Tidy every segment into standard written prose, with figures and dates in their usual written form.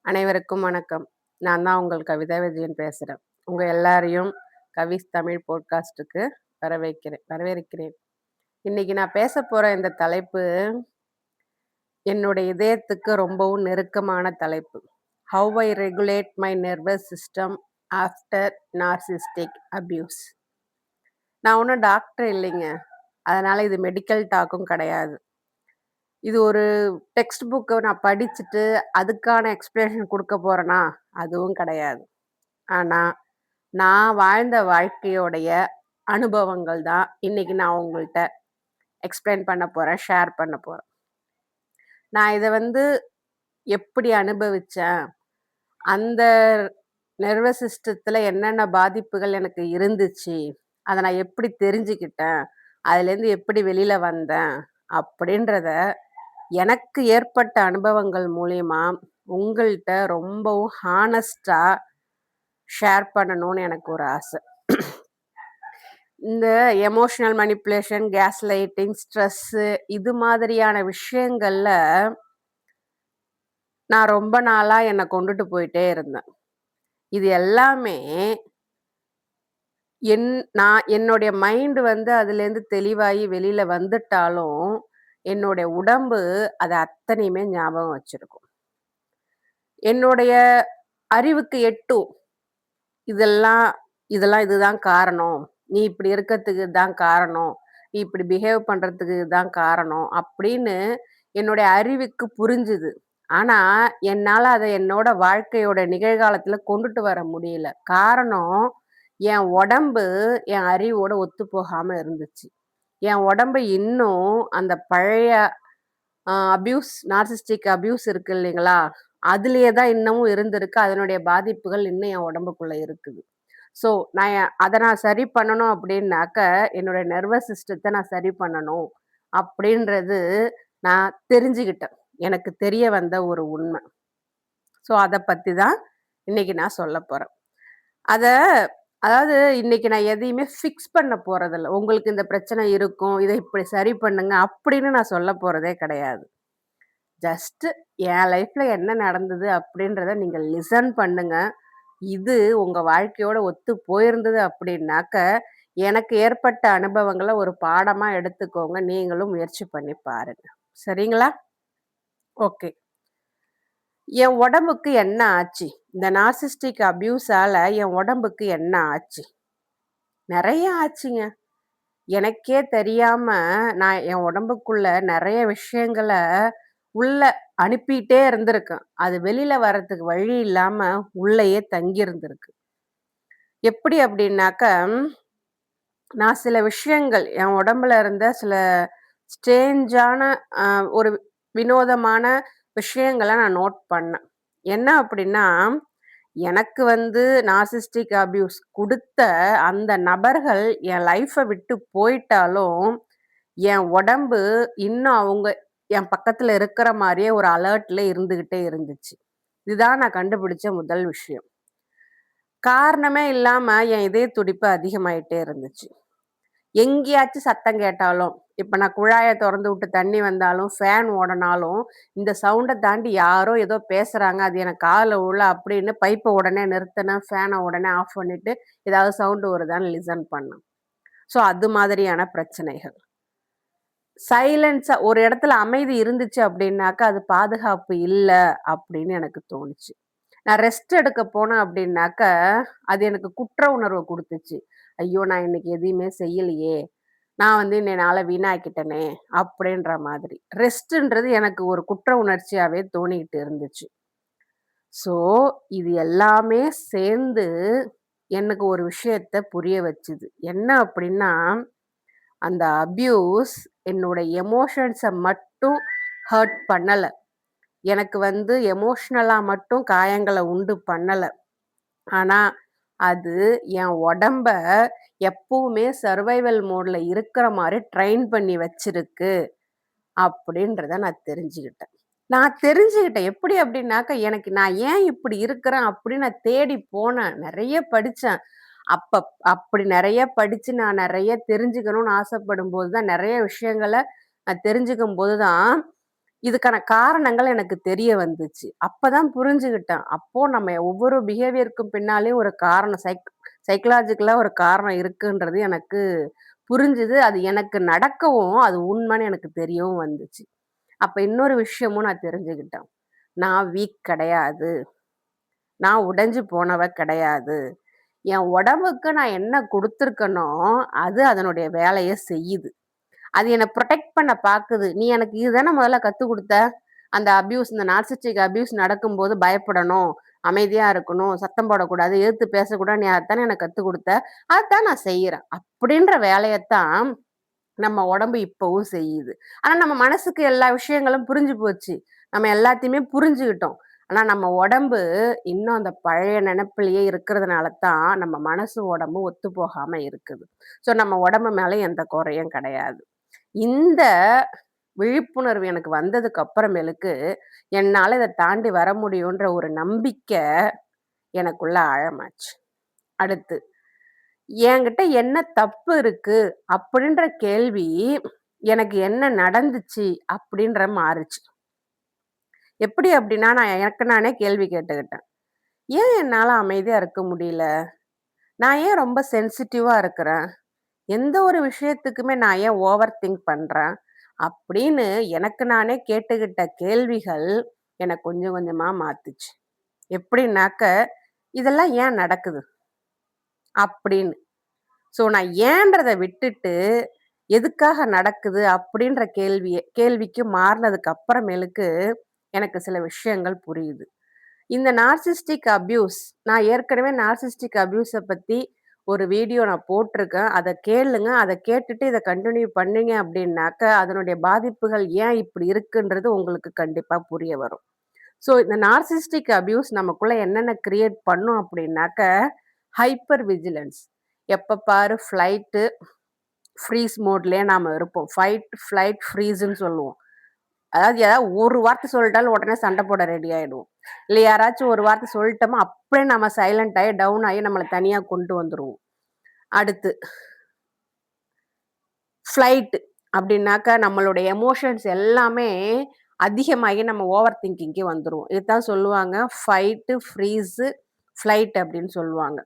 அனைவருக்கும் வணக்கம். நான் தான் உங்கள் கவிதா விஜயன் பேசுறேன். உங்க எல்லாரையும் கவிஸ் தமிழ் பாட்காஸ்ட்டுக்கு வரவேற்கிறேன். இன்னைக்கு நான் பேசப் போற இந்த தலைப்பு, என்னோட இதயத்துக்கு ரொம்பவும் நெருக்கமான தலைப்பு. How I regulate my nervous system after narcissistic abuse. நான் ஒண்ணும் டாக்டர் இல்லைங்க. அதனால இது மெடிக்கல் டாக்கும் கிடையாது. இது ஒரு டெக்ஸ்ட் புக்க நான் படிச்சுட்டு, அதுக்கான எக்ஸ்ப்ளனேஷன் குடுக்க போறேனா? அதுவும் கிடையாது. ஆனா, நான் வாழ்ந்த வாழ்க்கையோடைய அனுபவங்கள் தான் இன்னைக்கு நான் உங்கள்ட்ட எக்ஸ்ப்ளைன் பண்ண போறேன், ஷேர் பண்ண போறேன். நான் இத எப்படி அனுபவிச்சேன்? அந்த நர்வஸ் சிஸ்டத்துல என்னென்ன பாதிப்புகள் எனக்கு இருந்துச்சு? அத நான் எப்படி தெரிஞ்சுக்கிட்டேன்? அதுலேருந்து எப்படி வெளில வந்தேன்? அப்படின்றத எனக்கு ஏற்பட்ட அனுபவங்கள் மூலியமா உங்கள்ட்ட ரொம்பவும் ஹானஸ்ட்டா ஷேர் பண்ணணும்னு எனக்கு ஒரு ஆசை. இந்த எமோஷனல் மேனிபுலேஷன், கேஸ்லைட்டிங், ஸ்ட்ரெஸ்ஸு இது மாதிரியான விஷயங்கள்ல நான் ரொம்ப நாளா என்ன கொண்டுட்டு போயிட்டே இருந்தேன். இது எல்லாமே நான் என்னுடைய மைண்ட் அதுலேருந்து தெளிவாயி வெளியில வந்துட்டாலும், என்னுடைய உடம்பு அத அத்தனையுமே ஞாபகம் வச்சிருக்கும். என்னுடைய அறிவுக்கு எட்டும். இதெல்லாம் இதெல்லாம் இதுதான் காரணம். நீ இப்படி இருக்கறதுக்கு இதுதான் காரணம். நீ இப்படி பிஹேவ் பண்றதுக்கு இதுதான் காரணம். அப்படின்னு என்னுடைய அறிவுக்கு புரிஞ்சுது. ஆனா, என்னால அத என்னோட வாழ்க்கையோட நிகழ்காலத்துல கொண்டுட்டு வர முடியல. காரணம், என் உடம்பு என் அறிவோட ஒத்துப்போகாம இருந்துச்சு. என் உடம்பு இன்னும் அந்த பழைய நார்சிஸ்டிக் அபியூஸ் இருக்கு இல்லைங்களா? அதிலேயே தான் இன்னமும் இருந்திருக்கு. அதனுடைய பாதிப்புகள் இன்னும் என் உடம்புக்குள்ள இருக்குது. ஸோ, நான் சரி பண்ணணும் அப்படின்னாக்க, என்னோட நர்வஸ் சிஸ்டத்த நான் சரி பண்ணணும் அப்படின்றது நான் தெரிஞ்சுக்கிட்டேன். எனக்கு தெரிய வந்த ஒரு உண்மை. ஸோ, அத பத்தி தான் இன்னைக்கு நான் சொல்லப் போறேன். அத அதாவது இன்னைக்கு நான் எதையுமே ஃபிக்ஸ் பண்ண போறதில்ல. உங்களுக்கு இந்த பிரச்சனை இருக்கும். இத இப்படி சரி பண்ணுங்க அப்படின்னு நான் சொல்லப் போறதே கிடையாது. ஜஸ்ட் என் லைஃப்ல என்ன நடந்தது அப்படின்றத நீங்க லிசன் பண்ணுங்க. இது உங்க வாழ்க்கையோட ஒத்து போயிருந்தது அப்படின்னாக்க, எனக்கு ஏற்பட்ட அனுபவங்கள ஒரு பாடமா எடுத்துக்கோங்க. நீங்களும் முயற்சி பண்ணி பாருங்க. சரிங்களா? ஓகே. என் உடம்புக்கு என்ன ஆச்சு? இந்த நார்சிஸ்டிக் அபியூஸால என் உடம்புக்கு என்ன ஆச்சு? நெறைய ஆச்சுங்க. எனக்கே தெரியாம நான் என் உடம்புக்குள்ள நெறைய விஷயங்கள உள்ள அனுப்பிட்டே இருந்திருக்கேன். அது வெளியில வர்றதுக்கு வழி இல்லாம உள்ளயே தங்கி இருந்திருக்கு. எப்படி அப்படின்னாக்க, நான் சில விஷயங்கள் என் உடம்புல இருந்த சில ஸ்ட்ரேஞ்சான அ ஒரு வினோதமான விஷயங்கள நான் நோட் பண்ணேன். என்ன அப்படின்னா, எனக்கு நார்சிஸ்டிக் அபியூஸ் குடுத்த அந்த நபர்கள் என் லைஃப விட்டு போயிட்டாலும், என் உடம்பு இன்னும் அவங்க என் பக்கத்துல இருக்கிற மாரியே ஒரு அலர்ட்ல இருந்துகிட்டே இருந்துச்சு. இதுதான் நான் கண்டுபிடிச்ச முதல் விஷயம். காரணமே இல்லாம என் இதய துடிப்பு அதிகமாயிட்டே இருந்துச்சு. எங்கேயாச்சும் சத்தம் கேட்டாலும், இப்ப நான் குழாய தொறந்து விட்டு தண்ணி வந்தாலும், ஃபேன் ஓடுனாலும், இந்த சவுண்ட தாண்டி யாரோ ஏதோ பேசுறாங்க. அது எனக்கு காதுல விழல அப்படின்னு பைப்ப உடனே நிறுத்துனேன். ஃபேன உடனே ஆஃப் பண்ணிட்டு, ஏதாவது சவுண்ட் வருதான்னு லிசன் பண்ணேன். ஸோ அது மாதிரியான பிரச்சனைகள். சைலன்ஸா ஒரு இடத்துல அமைதி இருந்துச்சு அப்படின்னாக்கா, அது பாதுகாப்பு இல்ல அப்படின்னு எனக்கு தோணுச்சு. நான் ரெஸ்ட் எடுக்க போனேன் அப்படின்னாக்க, அது எனக்கு குற்ற உணர்வ குடுத்துச்சு. ஐயோ! நான் இன்னைக்கு எதையுமே செய்யலையே! நான் இன்னைய நாள வீணாக்கிட்டேனே! அப்படின்ற மாதிரி. ரெஸ்ட்டுன்றது எனக்கு ஒரு குற்ற உணர்ச்சியாவே தோணிக்கிட்டு இருந்துச்சு. ஸோ, இது எல்லாமே சேர்ந்து எனக்கு ஒரு விஷயத்த புரிய வச்சுது. என்ன அப்படின்னா, அந்த அப்யூஸ் என்னோட எமோஷன்ஸ மட்டும் ஹர்ட் பண்ணல. எனக்கு எமோஷனலா மட்டும் காயங்கள உண்டு பண்ணல. ஆனா, அது என் உடம்ப எப்பவுமே சர்வைவல் மோட்ல இருக்கிற மாரி ட்ரெயின் பண்ணி வச்சிருக்கு. அப்படின்றத நான் தெரிஞ்சுக்கிட்டேன். நான் தெரிஞ்சுக்கிட்டேன். எப்படி அப்படின்னாக்க, எனக்கு நான் ஏன் இப்படி இருக்கிறேன் அப்படின்னு நான் தேடி போனேன். நெறைய படிச்சேன். அப்ப அப்படி நெறைய படிச்சு நான் நெறைய தெரிஞ்சுக்கணும்னு ஆசைப்படும்போது தான், நெறைய விஷயங்கள நான் தெரிஞ்சுக்கும்போது தான், இதுக்கான காரணங்கள் எனக்கு தெரிய வந்துச்சு. அப்பதான் புரிஞ்சுகிட்டேன். அப்போ நம்ம ஒவ்வொரு பிஹேவியருக்கும் பின்னாலயும் ஒரு காரணம் சைக்காலஜிக்கலா ஒரு காரணம் இருக்குன்றது எனக்கு புரிஞ்சுது. அது எனக்கு நடக்கவும், அது உண்மைன்னு எனக்கு தெரியவும் வந்துச்சு. அப்ப இன்னொரு விஷயமும் நான் தெரிஞ்சுக்கிட்டேன். நான் வீக் கிடையாது. நான் உடைஞ்சு போனவ கிடையாது. என் உடம்புக்கு நான் என்ன குடுத்துருக்கனோ, அது அதனுடைய வேலைய செய்யுது. அது என்ன புரொடெக்ட் பண்ண பாக்குது. "நீ எனக்கு இதுதானே முதல்ல கத்துக் குடுத்த. அந்த இந்த நார்சிஸ்டிக் அபியூஸ் நடக்கும்போது பயப்படணும், அமைதியா இருக்கணும், சத்தம் போடக்கூடாது, எதிர்த்து பேசக்கூடாது. நீ அதானே எனக்கு கத்துக் குடுத்த. அதான் நான் செய்றேன்." அப்படின்ற வேலையத்தான் நம்ம உடம்பு இப்பவும் செய்யுது. ஆனா நம்ம மனசுக்கு எல்லா விஷயங்களும் புரிஞ்சு போச்சு. நம்ம எல்லாத்தையுமே புரிஞ்சுகிட்டோம். ஆனா நம்ம உடம்பு இன்னும் அந்த பழைய நெனப்பிலேயே இருக்கிறதுனால தான் நம்ம மனசு, உடம்பு ஒத்து போகாம இருக்குது. ஸோ நம்ம உடம்பு மேல எந்த குறையும் கிடையாது. இந்த விழிப்புணர்வு எனக்கு வந்ததுக்கு அப்புறமேலுக்கு, என்னால இத தாண்டி வர முடியுன்ற ஒரு நம்பிக்கை எனக்குள்ள ஆழமாச்சு. அடுத்து, என்கிட்ட என்ன தப்பு இருக்கு? அப்படின்ற கேள்வி, எனக்கு என்ன நடந்துச்சு? அப்படின்ற மாறுச்சு. எப்படி அப்படின்னா, நான் எனக்கு நானே கேள்வி கேட்டுக்கிட்டேன். ஏன் என்னால அமைதியா இருக்க முடியல? நான் ஏன் ரொம்ப சென்சிட்டிவா இருக்கிறேன்? எந்த ஒரு விஷயத்துக்குமே நான் ஏன் ஓவர் திங்க் பண்றேன்? அப்படின்னு எனக்கு நானே கேட்டுக்கிட்ட கேள்விகள், என்ன கொஞ்சம் கொஞ்சமா மாத்துச்சு. எப்படின்னாக்க, இதெல்லாம் ஏன் நடக்குது? அப்படின்னு. ஸோ நான் ஏன்றத விட்டுட்டு, எதுக்காக நடக்குது? அப்படின்ற கேள்விக்கு மாறுனதுக்கு அப்புறமேலுக்கு, எனக்கு சில விஷயங்கள் புரியுது. இந்த நார்சிஸ்டிக் அப்யூஸ் நான் ஏற்கனவே நார்சிஸ்டிக் அப்யூஸ பத்தி ஒரு வீடியோ நான் போட்டிருக்கேன். அத கேளுங்க. அத கேட்டுட்டு இத கன்டின்யூ பண்ணீங்க அப்டின்னாக்க, அதனுடைய பாதிப்புகள் ஏன் இப்படி இருக்குன்றது உங்களுக்கு கண்டிப்பா புரிய வரும். ஸோ இந்த நார்சிஸ்டிக் அப்யூஸ் நமக்குள்ள என்னென்ன கிரியேட் பண்ணும் அப்படின்னாக்க, ஹைப்பர் விஜிலன்ஸ். எப்ப பாரு ஃப்ளைட்டு, ஃப்ரீஸ் மோட்லயே நாம இருப்போம். ஃபைட், ஃப்ளைட், ஃப்ரீஸ்ன்னு சொல்லுவோம். அதாவது யாராவது ஒரு வார்த்தை சொல்லிட்டாலும் உடனே சண்டை போட ரெடி ஆயிடுவோம். இல்ல யாராச்சும் ஒரு வார்த்தை சொல்லிட்டோமா, அப்படியே நம்ம சைலண்ட் ஆயி, டவுன் ஆயி நம்மள தனியா கொண்டு வந்துருவோம். அடுத்து ஃப்ளைட் அப்படின்னாக்கா நம்மளுடைய எமோஷன்ஸ் எல்லாமே அதிகமாகி நம்ம ஓவர் திங்கிங்க்கே வந்துருவோம். இதுதான் சொல்லுவாங்க ஃபைட்டு, ஃப்ரீஸு, ஃப்ளைட் அப்படின்னு சொல்லுவாங்க.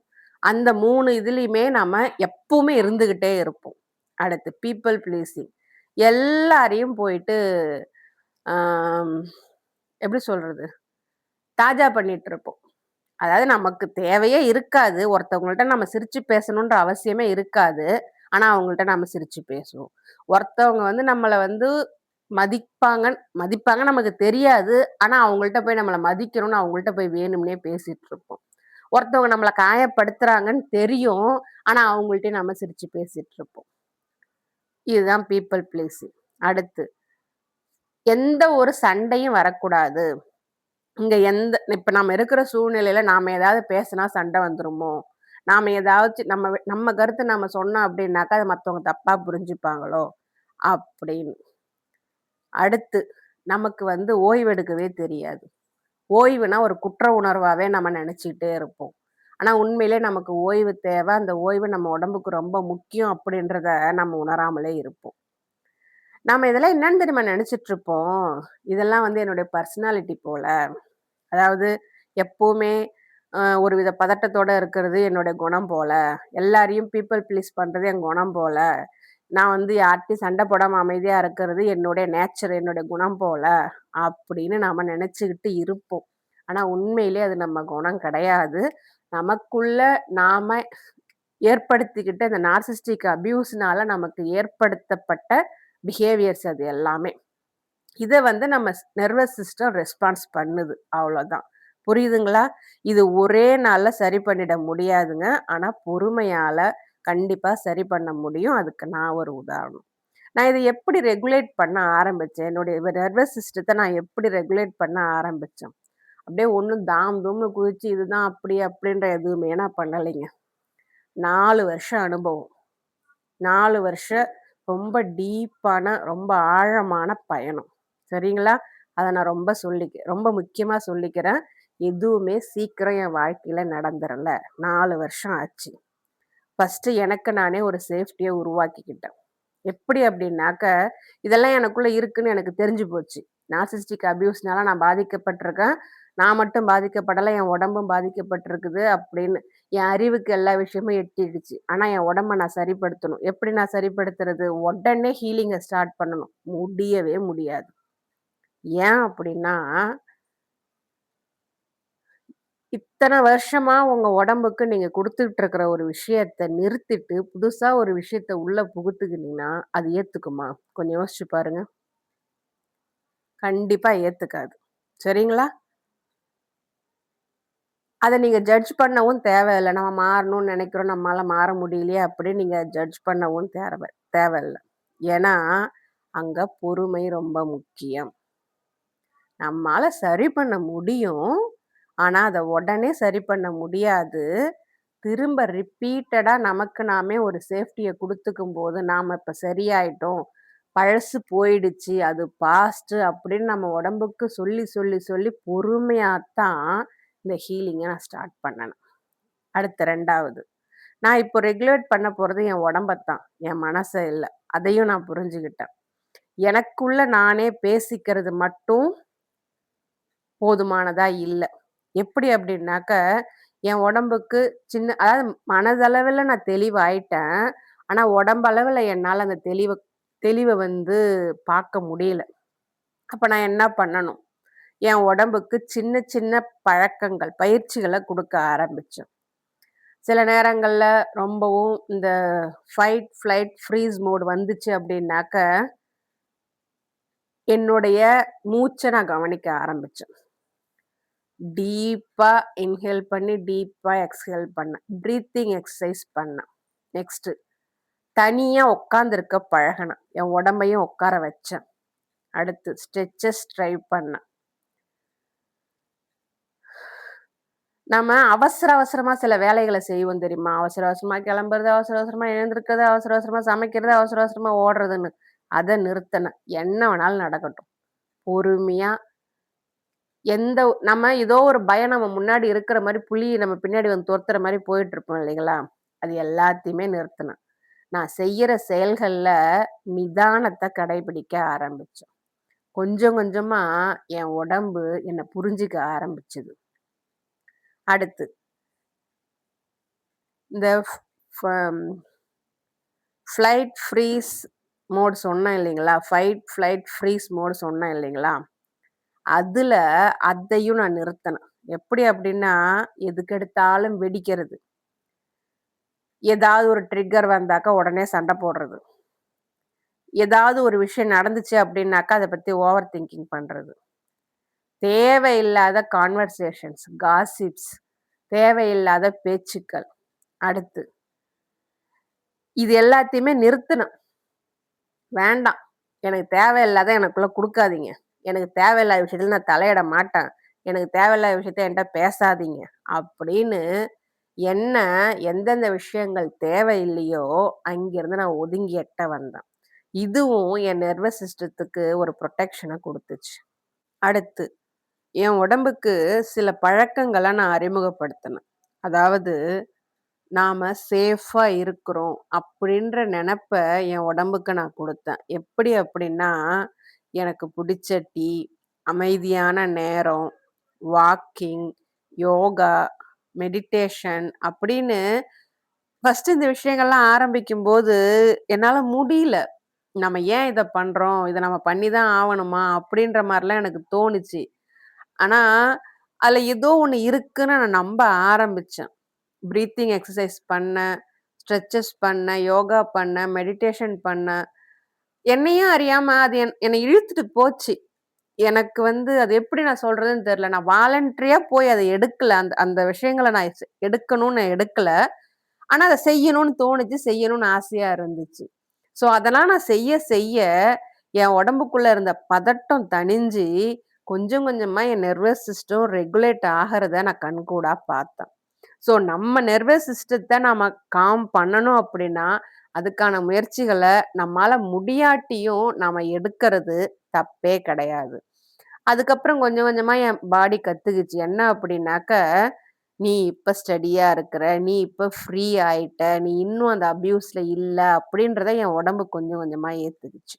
அந்த 3 இதுலயுமே நம்ம எப்பவுமே இருந்துகிட்டே இருப்போம். அடுத்து பீப்பிள் ப்ளீசிங். எல்லாரையும் போயிட்டு ஆம், எப்படி சொல்றது? தாஜா பண்ணிட்டு இருப்போம். அதாவது நமக்கு தேவையே இருக்காது. ஒருத்தவங்கள்ட்ட நம்ம சிரிச்சு பேசணுன்ற அவசியமே இருக்காது. ஆனா, அவங்கள்ட்ட நம்ம சிரிச்சு பேசுவோம். ஒருத்தவங்க வந்து நம்மள வந்து மதிப்பாங்க நமக்கு தெரியாது. ஆனா, அவங்கள்ட்ட போய் நம்மள மதிக்கணும்னு அவங்கள்ட்ட போய் வேணும்னே பேசிட்டு இருப்போம். ஒருத்தவங்க நம்மள காயப்படுத்துறாங்கன்னு தெரியும். ஆனா, அவங்கள்ட்டயும் நம்ம சிரிச்சு பேசிட்டு இருப்போம். இதுதான் பீப்பிள் ப்ளீசிங். அடுத்து, எந்த ஒரு சண்டையும் வரக்கூடாது. இப்ப நம்ம இருக்கிற சூழ்நிலையில நாம ஏதாவது பேசினா சண்டை வந்துருமோ? நாம ஏதாச்சும் நம்ம கருத்து நம்ம சொன்னோம் அப்படின்னாக்கா, அத மத்தவங்க தப்பா புரிஞ்சுப்பாங்களோ? அப்படின்னு. அடுத்து, நமக்கு வந்து ஓய்வெடுக்கவே தெரியாது. ஓய்வுனா ஒரு குற்ற உணர்வாவே நம்ம நெனச்சுக்கிட்டே இருப்போம். ஆனா உண்மையிலே நமக்கு ஓய்வு தேவை. அந்த ஓய்வு நம்ம உடம்புக்கு ரொம்ப முக்கியம் அப்படின்றத நம்ம உணராமலே இருப்போம். நாம இதெல்லாம் என்னன்னு தெரியுமா நெனச்சுட்டு இருப்போம்? இதெல்லாம் வந்து என்னுடைய பர்சனாலிட்டி போல. அதாவது எப்பவுமே ஒரு வித பதட்டத்தோட இருக்கிறது என்னோட குணம் போல. எல்லாரையும் பீப்பிள் ப்ளீஸ் பண்றது என் குணம் போல. நான் வந்து யார்ட்டயும் சண்டை போடாம அமைதியா இருக்கிறது என்னுடைய நேச்சர், என்னுடைய குணம் போல. அப்படின்னு நாம நெனச்சுக்கிட்டு இருப்போம். ஆனா உண்மையிலே அது நம்ம குணம் கிடையாது. நமக்குள்ள நாம ஏற்படுத்திக்கிட்ட இந்த நார்சிஸ்டிக் அபியூஸ்னால நமக்கு ஏற்படுத்தப்பட்ட பிஹேவியர்ஸ் அது எல்லாமே. இத வந்து நம்ம நெர்வஸ் சிஸ்டம் ரெஸ்பான்ஸ் பண்ணுது. அவ்வளோதான். புரியுதுங்களா? இது ஒரே நாள்ல சரி பண்ணிட முடியாதுங்க. ஆனா பொறுமையால கண்டிப்பா சரி பண்ண முடியும். அதுக்கு நான் ஒரு உதாரணம். நான் இத எப்படி ரெகுலேட் பண்ண ஆரம்பிச்சேன்? என்னுடைய நெர்வஸ் சிஸ்டத்த நான் எப்படி ரெகுலேட் பண்ண ஆரம்பிச்சேன்? அப்படியே ஒண்ணும் தாம் தூம்னு குதிச்சு இதுதான் அப்படி அப்படின்ற எதுவுமே நான் பண்ணலைங்க. 4 வருஷம் அனுபவம். 4 வருஷம் ரொம்ப டீப்பான, ரொம்ப ஆழமான பயணம். சரிங்களா? அத நான் ரொம்ப முக்கியமா சொல்லிக்கிறேன். எதுவுமே சீக்கிரம் என் வாழ்க்கையில நடந்துறல. 4 வருஷம் ஆச்சு. ஃபர்ஸ்ட்டு எனக்கு நானே ஒரு சேஃப்டிய உருவாக்கிக்கிட்டேன். எப்படி அப்படின்னாக்க, இதெல்லாம் எனக்குள்ள இருக்குன்னு எனக்கு தெரிஞ்சு போச்சு. நார்சிஸ்டிக் அபியூஸ்னால நான் பாதிக்கப்பட்டுருக்கேன். நான் மட்டும் பாதிக்கப்படல, என் உடம்பும் பாதிக்கப்பட்டிருக்குது அப்படின்னு. என் அறிவுக்கு எல்லா விஷயமும் எட்டிடுச்சு. ஆனா என் உடம்ப நான் சரிப்படுத்தணும். எப்படி நான் சரிப்படுத்துறது? உடனே ஹீலிங்க ஸ்டார்ட் பண்ணணும். முடியவே முடியாது. ஏன் அப்படின்னா, இத்தன வருஷமா உங்க உடம்புக்கு நீங்க குடுத்துட்டு இருக்கிற ஒரு விஷயத்த நிறுத்திட்டு, புதுசா ஒரு விஷயத்த உள்ள புகுத்துக்கினீங்கன்னா, அது ஏத்துக்குமா? கொஞ்சம் யோசிச்சு பாருங்க. கண்டிப்பா ஏத்துக்காது. சரிங்களா? அத நீங்க ஜட்ஜ் பண்ணவும் தேவையில்ல. நம்ம மாறணும்னு நெனைக்கிறோம். நம்மால மாற முடியலையே அப்படின்னு நீங்க ஜட்ஜ் பண்ணவும் தேவையில்ல. ஏன்னா, அங்க பொறுமை ரொம்ப முக்கியம். நம்மால சரி பண்ண முடியும். ஆனா, அத உடனே சரி பண்ண முடியாது. திரும்ப ரிப்பீட்டடா நமக்கு நாமே ஒரு சேஃப்டிய குடுத்துக்கும்போது, நாம இப்ப சரியாயிட்டோம். பழசு போயிடுச்சு. அது பாஸ்ட்டு அப்படின்னு நம்ம உடம்புக்கு சொல்லி, சொல்லி, சொல்லி பொறுமையா தான் இந்த ஹீலிங்க நான் ஸ்டார்ட் பண்ணணும். அடுத்து 2வது. நான் இப்போ ரெகுலேட் பண்ண போறது என் உடம்பத்தான். என் மனச இல்ல. அதையும் நான் புரிஞ்சுகிட்டேன். எனக்குள்ள நானே பேசிக்கிறது மட்டும் போதுமானதா இல்ல. எப்படி அப்படின்னாக்க, என் உடம்புக்கு அதாவது மனதளவில நான் தெளிவாயிட்டேன். ஆனா, உடம்பளவில என்னால அந்த தெளிவ வந்து பார்க்க முடியல. அப்ப நான் என்ன பண்ணணும்? என் உடம்புக்கு சின்ன சின்ன பயிற்சிகள குடுக்க ஆரம்பிச்சேன். சில நேரங்கள்ல ரொம்பவும் இந்த ஃபைட், ஃப்ளைட், ஃப்ரீஸ் மோட் வந்துச்சு அப்படின்னாக்க, என்னுடைய மூச்ச நான் கவனிக்க ஆரம்பிச்சேன். டீப்பா இன்ஹேல் பண்ணி, டீப்பா எக்ஸ்ஹேல் பண்ணேன். பிரீத்திங் எக்சர்சைஸ் பண்ணேன். நெக்ஸ்ட்டு தனியா உட்கார்ந்திருக்க பழகுனேன். என் உடம்பையும் உட்கார வச்சேன். அடுத்து ஸ்ட்ரெச்சஸ் ட்ரை பண்ணேன். நம்ம அவசர அவசரமா சில வேலைகள செய்வோம் தெரியுமா? அவசர அவசரமா கிளம்புறது, அவசர அவசரமா எழுந்திருக்கிறது, அவசர அவசரமா சமைக்கிறது, அவசர அவசரமா ஓடுறதுன்னு. அத நிறுத்துனேன். என்ன வேணாலும் நடக்கட்டும். பொறுமையா நம்ம ஏதோ ஒரு பயம் நம்ம முன்னாடி இருக்கிற மாரி, புலி நம்ம பின்னாடி வந்து தொரத்துற மாரி போயிட்டுருப்போம் இல்லைங்களா? அது எல்லாத்தையுமே நிறுத்துனேன். நான் செய்யற செயல்கள்ல நிதானத்த கடைபிடிக்க ஆரம்பிச்சேன். கொஞ்சம் கொஞ்சமா என் உடம்பு என்ன புரிஞ்சுக்க ஆரம்பிச்சது. அடுத்து இந்த ஃப ஃப்ளைட், ஃப்ரீஸ் மோட் சொன்னேன் இல்லைங்களா? ஃபைட், ஃப்ளைட், ஃப்ரீஸ் மோட் சொன்னேன் இல்லைங்களா? அதுல அதையும் நான் நிறுத்தனேன். எப்படி அப்படின்னா, எதுக்கெடுத்தாலும் வெடிக்கிறது. ஏதாவது ஒரு ட்ரிக்கர் வந்தாக்கா உடனே சண்ட போடுறது. ஏதாவது ஒரு விஷயம் நடந்துச்சு அப்படின்னாக்கா, அத பத்தி ஓவர் திங்கிங் பண்றது. தேவையில்லாத கான்வர்சேஷன்ஸ், காசிப்ஸ், தேவையில்லாத பேச்சுக்கள். அடுத்து இது எல்லாத்தையுமே நிறுத்தணும். வேண்டாம். எனக்கு தேவையில்லாத எனக்குள்ள குடுக்காதீங்க. எனக்கு தேவையில்லாத விஷயத்துல நான் தலையிட மாட்டேன். எனக்கு தேவையில்லாத விஷயத்த என்ட்ட பேசாதீங்க. அப்படின்னு என்ன எந்தெந்த விஷயங்கள் தேவையில்லையோ, அங்கிருந்து நான் ஒதுங்கி எட்ட வந்தேன். இதுவும் என் நர்வஸ் சிஸ்டத்துக்கு ஒரு புரொடெக்ஷன குடுத்துச்சு. அடுத்து என் உடம்புக்கு சில பழக்கங்கள நான் அறிமுகப்படுத்தினேன். அதாவது நாம சேஃபா இருக்கிறோம் அப்படின்ற நெனப்ப என் உடம்புக்கு நான் குடுத்தேன். எப்படி அப்படின்னா, எனக்கு புடிச்ச டீ, அமைதியான நேரம், வாக்கிங், யோகா, மெடிடேஷன் அப்படின்னு ஃபர்ஸ்ட்டு இந்த விஷயங்கள்லாம் ஆரம்பிக்கும்போது, என்னால முடியல. நம்ம ஏன் இத பண்றோம்? இத நம்ம பண்ணி தான் ஆவணுமா? அப்படின்ற மாரிலாம் எனக்கு தோணுச்சு. ஆனா, அதுல ஏதோ ஒண்ணு இருக்குன்னு நான் நம்ப ஆரம்பிச்சேன். பிரீத்திங் எக்சர்சைஸ் பண்ணேன், ஸ்ட்ரெச்சஸ் பண்ணேன், யோகா பண்ணேன், மெடிடேஷன் பண்ணேன். என்னையும் அறியாம அது என்ன இழுத்துட்டு போச்சு. எனக்கு வந்து அது எப்படி நான் சொல்றதுன்னு தெரியல. நான் வாலண்டரியா போய் அத எடுக்கல. அந்த அந்த விஷயங்கள நான் எடுக்கணும்னு எடுக்கல. ஆனா, அத செய்யணும்னு தோணுச்சு. செய்யணும்னு ஆசையா இருந்துச்சு. ஸோ, அதெல்லாம் நான் செய்ய செய்ய என் உடம்புக்குள்ள இருந்த பதட்டம் தணிஞ்சு, கொஞ்சம் கொஞ்சமா என் நெர்வஸ் சிஸ்டம் ரெகுலேட் ஆகறத நான் கண்கூடா பார்த்தேன். ஸோ, நம்ம நெர்வஸ் சிஸ்டத்த நாம காம் பண்ணணும் அப்படின்னா, அதுக்கான முயற்சிகள நம்மால முடியாட்டியும் நாம எடுக்கறது தப்பே கிடையாது. அதுக்கப்புறம் கொஞ்சம் கொஞ்சமா என் பாடி கத்துக்கிச்சு. என்ன அப்படின்னாக்க, "நீ இப்ப ஸ்டடியா இருக்கிற. நீ இப்ப ஃப்ரீ ஆயிட்ட. நீ இன்னும் அந்த அப்யூஸ்ல இல்ல." அப்படின்றத என் உடம்பு கொஞ்சம் கொஞ்சமா ஏத்துக்குச்சு.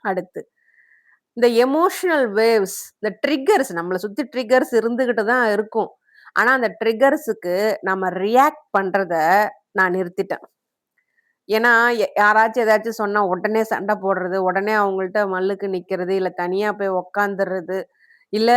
அடுத்து, இந்த எமோஷனல் வேவ்ஸ், இந்த ட்ரிக்கர்ஸ் நம்மள சுத்தி ட்ரிக்கர்ஸ் இருந்துகிட்டு தான் இருக்கும். ஆனா, அந்த ட்ரிக்கர்ஸுக்கு நம்ம ரியாக்ட் பண்றத நான் நிறுத்திட்டேன். ஏன்னா, யாராச்சும் ஏதாச்சும் சொன்னா உடனே சண்ட போடுறது, உடனே அவங்கள்ட்ட மல்லுக்கு நிக்கிறது, இல்ல தனியா போய் உக்காந்துர்றது, இல்ல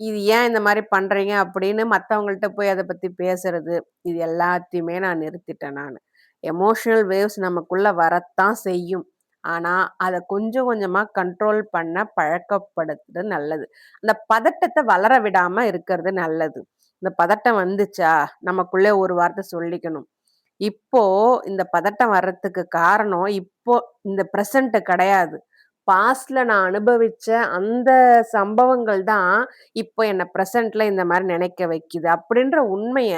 இது ஏன் இந்த மாரி பண்றீங்க அப்படின்னு மத்தவங்கள்ட்ட போய் அத பத்தி பேசுறது, இது எல்லாத்தையுமே நான் நிறுத்திட்டேன் நானு. எமோஷனல் வேவ்ஸ் நமக்குள்ள வரத்தான் செய்யும். ஆனா, அத கொஞ்சம் கொஞ்சமா கண்ட்ரோல் பண்ண பழக்கப்படுத்துறது நல்லது. அந்த பதட்டத்த வளர விடாம இருக்கிறது நல்லது. இந்த பதட்டம் வந்துச்சா, நமக்குள்ளே ஒரு வார்த்த சொல்லிக்கணும். இப்போ இந்த பதட்டம் வர்றதுக்கு காரணம், இப்போ இந்த பிரசன்ட் கிடையாது. பாஸ்ட்ல நான் அனுபவிச்ச அந்த சம்பவங்கள் தான், இப்போ என்ன பிரசன்ட்ல இந்த மாரி நினைக்க வைக்குது. அப்படின்ற உண்மைய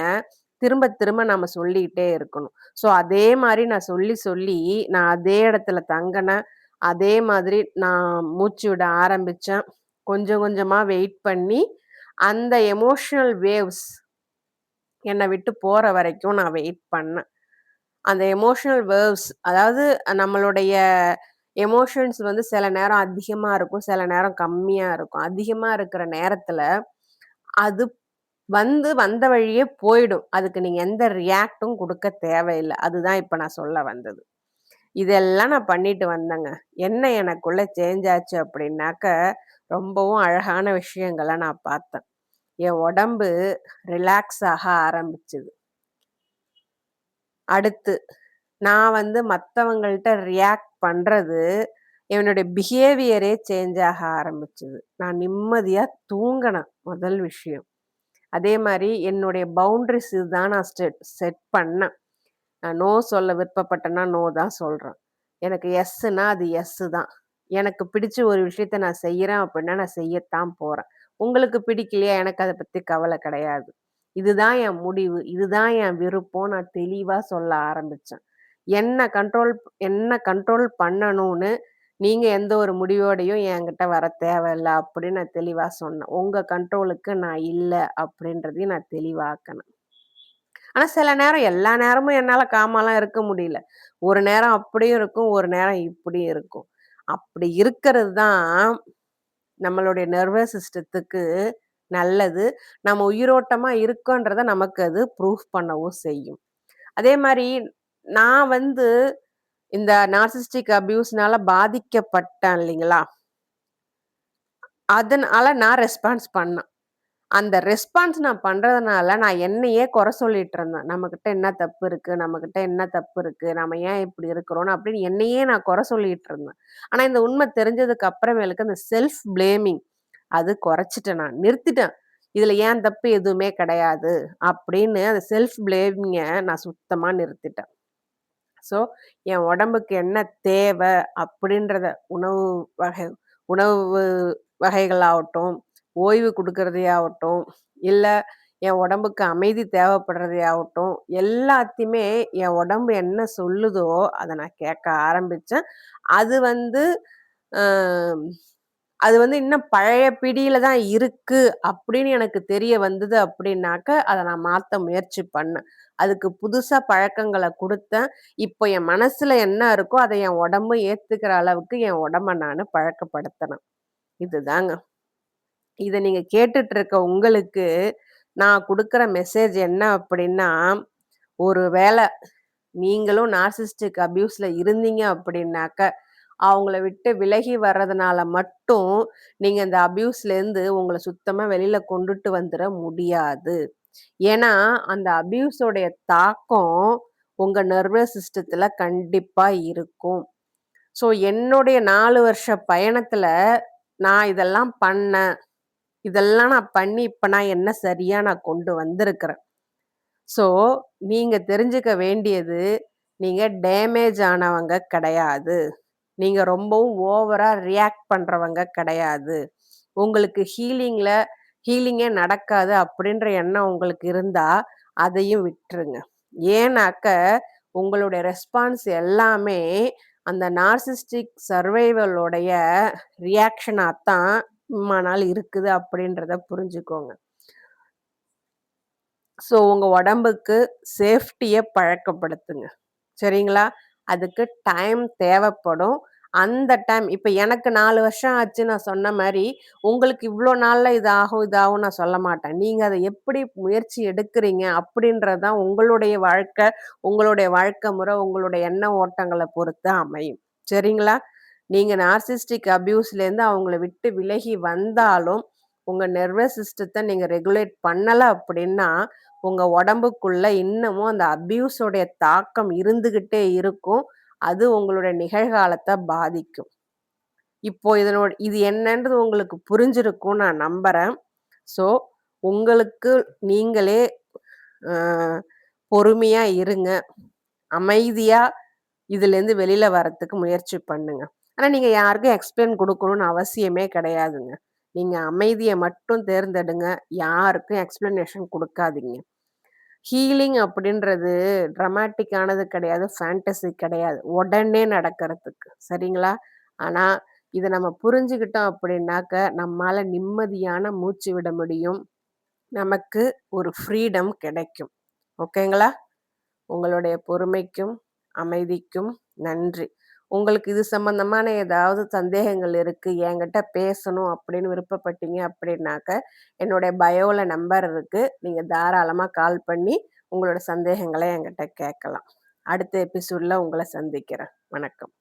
திரும்ப திரும்ப நாம சொல்லிட்டே இருக்கணும். ஸோ அதே மாரி நான் சொல்லி சொல்லி, நான் அதே இடத்துல தங்குனேன். அதே மாதிரி நான் மூச்சு விட ஆரம்பிச்சேன். கொஞ்சம் கொஞ்சமா வெயிட் பண்ணி, அந்த எமோஷனல் வேவ்ஸ் என்ன விட்டு போற வரைக்கும் நான் வெயிட் பண்ணேன். அந்த எமோஷனல் வேவ்ஸ் அதாவது நம்மளுடைய எமோஷன்ஸ் வந்து சில நேரம் அதிகமா இருக்கும். சில நேரம் கம்மியா இருக்கும். அதிகமா இருக்கிற நேரத்துல, அது வந்த வழியே போயிடும். அதுக்கு நீங்க எந்த ரியாக்ட்டும் குடுக்க தேவையில்ல. அதுதான் இப்ப நான் சொல்ல வந்தது. இதெல்லாம் நான் பண்ணிட்டு வந்தேங்க. என்ன எனக்குள்ள சேஞ்ச் ஆச்சு அப்படின்னாக்க, ரொம்பவும் அழகான விஷயங்கள நான் பார்த்தேன். என் உடம்பு ரிலாக்ஸ் ஆக ஆரம்பிச்சது. அடுத்து நான் வந்து மத்தவங்கள்ட்ட ரியாக்ட் பண்றது, என்னுடைய பிஹேவியரே சேஞ்ச் ஆக ஆரம்பிச்சது. நான் நிம்மதியா தூங்குனேன், முதல் விஷயம். அதே மாரி என்னுடைய பவுண்டரீஸ் இதுதான் நான் செட் பண்ணேன். நான் நோ சொல்ல விருப்பப்பட்டேன்னா, நோ தான் சொல்றேன். எனக்கு எஸ்ஸுன்னா அது எஸ்ஸு தான். எனக்கு பிடிச்ச ஒரு விஷயத்த நான் செய்யறேன் அப்படின்னா, நான் செய்யத்தான் போறேன். உங்களுக்கு பிடிக்கலையா, எனக்கு அத பத்தி கவல கிடையாது. இதுதான் என் முடிவு. இதுதான் என் விருப்பம். நான் தெளிவா சொல்ல ஆரம்பிச்சேன். என்ன கண்ட்ரோல் என்ன கண்ட்ரோல் பண்ணணும்னு நீங்க எந்த ஒரு முடிவோடையும் என்கிட்ட வர தேவையில்ல அப்படின்னு நான் தெளிவா சொன்னேன். உங்க கண்ட்ரோலுக்கு நான் இல்ல அப்படின்றதையும் நான் தெளிவாக்குனேன். ஆனா சில நேரம் எல்லா நேரமும் என்னால காமாலாம் இருக்க முடியல. ஒரு நேரம் அப்படியும் இருக்கும், ஒரு நேரம் இப்படியும் இருக்கும். அப்படி இருக்கிறது தான் நம்மளுடைய நர்வஸ் சிஸ்டத்துக்கு நல்லது. நம்ம உயிரோட்டமா இருக்கோன்றத நமக்கு அது ப்ரூஃப் பண்ணவும் செய்யும். அதே மாரி நான் வந்து இந்த நார்சிஸ்டிக் அபியூஸ்னால பாதிக்கப்பட்டேன் இல்லைங்களா? அதனால நான் ரெஸ்பான்ஸ் பண்ணேன். அந்த ரெஸ்பான்ஸ் நான் பண்றதுனால, நான் என்னையே குறை சொல்லிட்டு இருந்தேன். நம்மகிட்ட என்ன தப்பு இருக்கு? நம்மகிட்ட என்ன தப்பு இருக்கு? நம்ம ஏன் இப்படி இருக்கிறோம்னு அப்படின்னு என்னையே நான் குறை சொல்லிட்டு இருந்தேன். ஆனா இந்த உண்மை தெரிஞ்சதுக்கு அப்புறமேலுக்கு அந்த செல்ஃப் ப்ளேமிங் அது குறைச்சுட்டேன் நான். நிறுத்திட்டேன். இதுல ஏன் தப்பு எதுவுமே கிடையாது. அப்படின்னு அந்த செல்ஃப் ப்ளேமிங்க நான் சுத்தமா நிறுத்திட்டேன். ஸோ, என் உடம்புக்கு என்ன தேவை அப்படின்றத வகை உணவு வகைகளாகட்டும், ஓய்வு குடுக்கிறதே ஆகட்டும், இல்ல என் உடம்புக்கு அமைதி தேவைப்படுறதே ஆகட்டும், எல்லாத்தையுமே என் உடம்பு என்ன சொல்லுதோ, அத நான் கேட்க ஆரம்பிச்சேன். அது வந்து அ அது வந்து இன்னும் பழைய பிடியில தான் இருக்கு அப்படின்னு எனக்கு தெரிய வந்தது அப்படின்னாக்க, அத நான் மாத்த முயற்சி பண்ணேன். அதுக்கு புதுசா பழக்கங்கள குடுத்தேன். இப்போ என் மனசுல என்ன இருக்கோ, அத என் உடம்பு ஏத்துக்கிற அளவுக்கு என் உடம்ப நானு பழக்கப்படுத்துனேன். இதுதாங்க. இத நீங்க கேட்டுட்டு இருக்க உங்களுக்கு, நான் குடுக்குற மெசேஜ் என்ன அப்படின்னா, ஒரு வேள நீங்களும் நார்சிஸ்டிக் அபியூஸ்ல இருந்தீங்க அப்படின்னாக்க, அவங்கள விட்டு விலகி வர்றதுனால மட்டும், நீங்க இந்த அபியூஸ்லேருந்து உங்கள சுத்தமா வெளில கொண்டுட்டு வந்துர முடியாது. ஏன்னா, அந்த அபியூஸோடைய தாக்கம் உங்க நர்வஸ் சிஸ்டத்துல கண்டிப்பா இருக்கும். ஸோ, என்னுடைய 4 வருஷ பயணத்துல நான் இதெல்லாம் பண்ணேன். இதெல்லாம் நான் பண்ணி, இப்ப நான் என்ன சரியா நான் கொண்டு வந்திருக்கிறேன். ஸோ, நீங்க தெரிஞ்சுக்க வேண்டியது, நீங்க டேமேஜ் ஆனவங்க கிடையாது. நீங்க ரொம்பவும் ஓவரா ரியாக்ட் பண்றவங்க கிடையாது. உங்களுக்கு ஹீலிங்கே நடக்காது அப்படின்ற எண்ணம் உங்களுக்கு இருந்தா, அதையும் விட்டுருங்க. ஏன்னாக்க, உங்களுடைய ரெஸ்பான்ஸ் எல்லாமே அந்த நார்சிஸ்டிக் சர்வைவலுடைய ரியாக்ஷனா தான் இம்மா நாள் இருக்குது அப்படின்றத புரிஞ்சுக்கோங்க. ஸோ உங்க உடம்புக்கு சேஃப்டிய பழக்கப்படுத்துங்க. சரிங்களா? அதுக்கு டைம் தேவைப்படும். அந்த டைம் இப்ப எனக்கு 4 வருஷம் ஆச்சு நான் சொன்ன மாரி, உங்களுக்கு இவ்ளோ நாள்ல இது ஆகும், இது ஆகும் நான் சொல்ல மாட்டேன். நீங்க அத எப்படி முயற்சி எடுக்கிறீங்க அப்படின்றது தான் உங்களுடைய வாழ்க்கை, உங்களுடைய வாழ்க்கை முறை, உங்களுடைய எண்ண ஓட்டங்கள பொறுத்து அமையும். சரிங்களா? நீங்க நார்சிஸ்டிக் அப்யூஸ்லேருந்து அவங்கள விட்டு விலகி வந்தாலும், உங்க நெர்வஸ் சிஸ்டத்த நீங்க ரெகுலேட் பண்ணல அப்படின்னா, உங்க உடம்புக்குள்ள இன்னமும் அந்த அப்யூஸோடைய தாக்கம் இருந்துகிட்டே இருக்கும். அது உங்களுடைய நிகழ்காலத்த பாதிக்கும். இப்போ இது என்னன்றது உங்களுக்கு புரிஞ்சிருக்கும்னு நான் நம்புறேன். ஸோ, உங்களுக்கு நீங்களே அ பொறுமையா இருங்க. அமைதியா இதுலேருந்து வெளில வரதுக்கு முயற்சி பண்ணுங்க. ஆனா, நீங்க யாருக்கும் எக்ஸ்ப்ளைன் குடுக்கணும்னு அவசியமே கிடையாதுங்க. நீங்க அமைதிய மட்டும் தேர்ந்தெடுங்க. யாருக்கும் எக்ஸ்ப்ளனேஷன் குடுக்காதீங்க. ஹீலிங் அப்படின்றது ட்ரமாட்டிக் ஆனது கிடையாது. ஃபேண்டசி கிடையாது. உடனே நடக்கிறதுக்கு. சரிங்களா? ஆனா, இத நம்ம புரிஞ்சுக்கிட்டோம் அப்படின்னாக்க, நம்மால நிம்மதியான மூச்சு விட முடியும். நமக்கு ஒரு ஃப்ரீடம் கிடைக்கும். ஓகேங்களா? உங்களுடைய பொறுமைக்கும், அமைதிக்கும் நன்றி. உங்களுக்கு இது சம்மந்தமான ஏதாவது சந்தேகங்கள் இருக்கு, என்கிட்ட பேசணும் அப்படின்னு விருப்பப்பட்டீங்க அப்படின்னாக்க, என்னுடைய பயோல நம்பர் இருக்கு. நீங்க தாராளமா கால் பண்ணி உங்களோட சந்தேகங்கள என்கிட்ட கேட்கலாம். அடுத்த எபிசோட்ல உங்கள சந்திக்கிறேன். வணக்கம்.